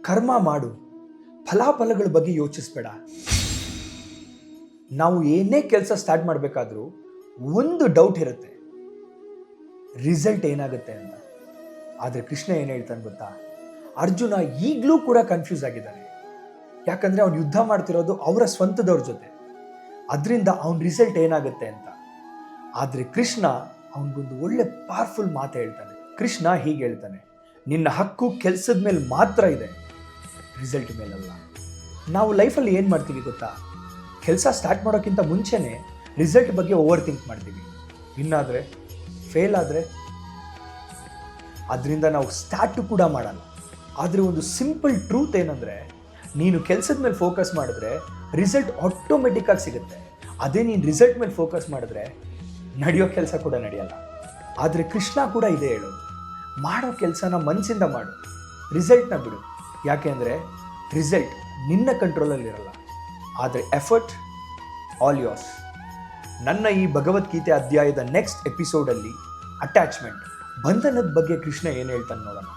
ಕರ್ಮ ಮಾಡು, ಫಲಾಫಲಗಳ ಬಗ್ಗೆ ಯೋಚಿಸ್ಬೇಡ. ನಾವು ಏನೇ ಕೆಲಸ ಸ್ಟಾರ್ಟ್ ಮಾಡಬೇಕಾದ್ರೂ ಒಂದು ಡೌಟ್ ಇರುತ್ತೆ, ರಿಸಲ್ಟ್ ಏನಾಗುತ್ತೆ ಅಂತ. ಆದರೆ ಕೃಷ್ಣ ಏನು ಹೇಳ್ತಾನೆ ಗೊತ್ತಾ? ಅರ್ಜುನ ಈಗಲೂ ಕೂಡ ಕನ್ಫ್ಯೂಸ್ ಆಗಿದ್ದಾನೆ. ಯಾಕಂದ್ರೆ ಅವ್ನು ಯುದ್ಧ ಮಾಡ್ತಿರೋದು ಅವರ ಸ್ವಂತದವ್ರ ಜೊತೆ, ಅದರಿಂದ ಅವನ ರಿಸಲ್ಟ್ ಏನಾಗುತ್ತೆ ಅಂತ. ಆದರೆ ಕೃಷ್ಣ ಅವನಿಗೊಂದು ಒಳ್ಳೆ ಪವರ್ಫುಲ್ ಮಾತು ಹೇಳ್ತಾನೆ. ಕೃಷ್ಣ ಹೀಗೆ ಹೇಳ್ತಾನೆ, ನಿನ್ನ ಹಕ್ಕು ಕೆಲಸದ ಮೇಲೆ ಮಾತ್ರ ಇದೆ, ರಿಸಲ್ಟ್ ಮೇಲಲ್ಲ. ನಾವು ಲೈಫಲ್ಲಿ ಏನು ಮಾಡ್ತೀವಿ ಗೊತ್ತಾ? ಕೆಲಸ ಸ್ಟಾರ್ಟ್ ಮಾಡೋಕ್ಕಿಂತ ಮುಂಚೆನೇ ರಿಸಲ್ಟ್ ಬಗ್ಗೆ ಓವರ್ ಥಿಂಕ್ ಮಾಡ್ತೀವಿ. ಇನ್ನಾದರೆ ಫೇಲ್ ಆದರೆ ಅದರಿಂದ ನಾವು ಸ್ಟಾರ್ಟು ಕೂಡ ಮಾಡಲ್ಲ. ಆದರೆ ಒಂದು ಸಿಂಪಲ್ ಟ್ರೂತ್ ಏನಂದರೆ, ನೀನು ಕೆಲಸದ ಮೇಲೆ ಫೋಕಸ್ ಮಾಡಿದ್ರೆ ರಿಸಲ್ಟ್ ಆಟೋಮೆಟಿಕ್ಕಾಗಿ ಸಿಗುತ್ತೆ. ಅದೇ ನೀನು ರಿಸಲ್ಟ್ ಮೇಲೆ ಫೋಕಸ್ ಮಾಡಿದ್ರೆ ನಡೆಯೋ ಕೆಲಸ ಕೂಡ ನಡೆಯಲ್ಲ. ಆದರೆ ಕೃಷ್ಣ ಕೂಡ ಇದೇ ಹೇಳೋದು, ಮಾಡೋ ಕೆಲಸನ ಮನಸ್ಸಿಂದ ಮಾಡು, ರಿಸಲ್ಟ್ನ ಬಿಡು. ಯಾಕೆ ಅಂದರೆ ರಿಸಲ್ಟ್ ನಿನ್ನ ಕಂಟ್ರೋಲಲ್ಲಿರಲ್ಲ, ಆದರೆ ಎಫರ್ಟ್ ಆಲ್ ಯೋರ್ಸ್. ನನ್ನ ಈ ಭಗವದ್ಗೀತೆ ಅಧ್ಯಾಯದ ನೆಕ್ಸ್ಟ್ ಎಪಿಸೋಡಲ್ಲಿ ಅಟ್ಯಾಚ್ಮೆಂಟ್, ಬಂಧನದ ಬಗ್ಗೆ ಕೃಷ್ಣ ಏನು ಹೇಳ್ತಾನೆ ನೋಡೋಣ.